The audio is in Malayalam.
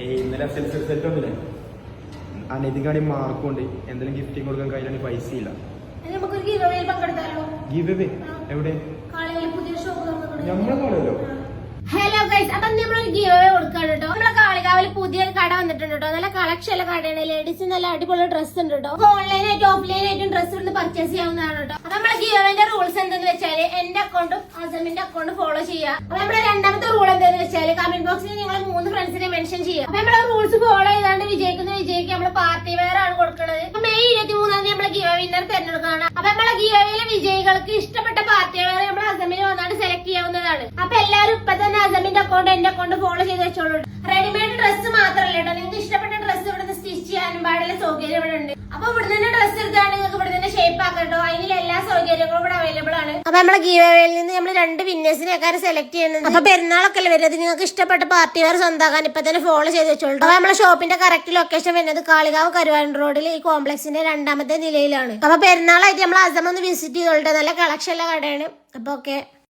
ഇന്നലെ സെറ്റ് ഒന്നില്ലേ അനധികാണി മാർക്കുണ്ട് എന്തെങ്കിലും ഗിഫ്റ്റിംഗ് കൊടുക്കാൻ കയ്യിലാണ് പൈസ ഇല്ല. ഗിവ് അവേ എവിടെ നമ്മളെ കാണുമല്ലോ. ഹലോ ഗൈസ്, അപ്പൊ നമ്മളൊരു ഗിവ് അവേ കൊടുക്കാണ് കേട്ടോ. നമ്മളെ കാളികാവില് പുതിയൊരു കട വന്നിട്ടുണ്ട് കേട്ടോ. നല്ല കളക്ഷൻ ഉള്ള കടയാണ്. ലേഡീസിന് നല്ല അടിപൊളി ഡ്രസ്സ് ഉണ്ട് കേട്ടോ. ഓൺലൈനായിട്ടും ഓഫ്ലൈനായിട്ടും ഡ്രസ്സ് ഇവിടുന്ന് പർച്ചേസ് ചെയ്യാവുന്നതാണ് കേട്ടോ. അപ്പൊ നമ്മളെ ഗിവ് അവേന്റെ റൂൾസ് എന്തെന്ന് വെച്ചാല് എന്റെ അക്കൗണ്ടും അസമിന്റെ അക്കൗണ്ടും ഫോളോ ചെയ്യുക. അപ്പൊ നമ്മുടെ രണ്ടാമത്തെ റൂൾ എന്താന്ന് വെച്ചാല് കമന്റ് ബോക്സിൽ നിങ്ങൾ 3 ഫ്രണ്ട്സിനെ മെൻഷൻ ചെയ്യുക. അപ്പൊ നമ്മളെ റൂൾസ് ഫോളോ ചെയ്താണ്ട് വിജയിക്കുന്ന വിജയിക്ക് നമ്മള് പാർട്ടി വെയർ ആണ് കൊടുക്കുന്നത്. അപ്പൊ മെയ് 23 നമ്മളെ ഗിവ് വിന്നർ തെരഞ്ഞെടുക്കുകയാണ്. അപ്പൊ നമ്മളെ ഗിവ് അവേയിലെ വിജയികൾക്ക് ഇഷ്ടപ്പെട്ട പാർട്ടി വെയർ നമ്മളെ അസമിൽ വന്നാണ്ട് സെലക്ട് ചെയ്യാവുന്നതാണ്. അപ്പൊ എല്ലാവരും ഇപ്പൊ തന്നെ അസമിന്റെ അക്കൗണ്ട് എന്റെ അക്കൗണ്ട് ഫോളോ ചെയ്ത് വെച്ചോളൂ. റെഡിമെയ്ഡ് ഡ്രസ്സ് മാത്രമല്ല കേട്ടോ, നിങ്ങൾക്ക് ഇഷ്ടപ്പെട്ട ഡ്രസ്സ് ഇവിടുന്ന് സ്റ്റിച്ച് ചെയ്യാനും പാടുള്ള സൗകര്യം ഇവിടെ ഉണ്ട്. അപ്പൊ ഇവിടെ തന്നെ ഡ്രസ്സ് എടുത്താണ് നിങ്ങൾക്ക് ഇവിടെ തന്നെ ഷേപ്പ് ആക്കാം കേട്ടോ. അതിനുള്ള എല്ലാ സൗകര്യങ്ങളും ഇവിടെ അവൈലബിൾ ആണ്. അപ്പൊ നമ്മളെ ഗീവ് അവേയിൽ നിന്ന് നമ്മൾ 2 വിന്നേഴ്സിനെക്കാരെ സെലക്ട് ചെയ്യുന്നത്. അപ്പൊ പെരുന്നാളൊക്കെ അല്ലേ വരുന്നത്, നിങ്ങൾക്ക് ഇഷ്ടപ്പെട്ട പാർട്ടി വെയർ സ്വന്തമാക്കാൻ ഇപ്പൊ തന്നെ ഫോളോ ചെയ്ത് വെച്ചോളൂ. അപ്പൊ നമ്മളെ ഷോപ്പിന്റെ കറക്റ്റ് ലൊക്കേഷൻ വരുന്നത് കാളികാവ് കരുവാൻ റോഡിൽ ഈ കോംപ്ലക്സിന്റെ 2ാമത്തെ നിലയിലാണ്. അപ്പൊ പെരുന്നാളായിട്ട് നമ്മൾ അസം ഒന്ന് വിസിറ്റ് ചെയ്തോട്ടെ. നല്ല കളക്ഷൻ ഉള്ള കടയാണ്. അപ്പൊ ഓക്കെ.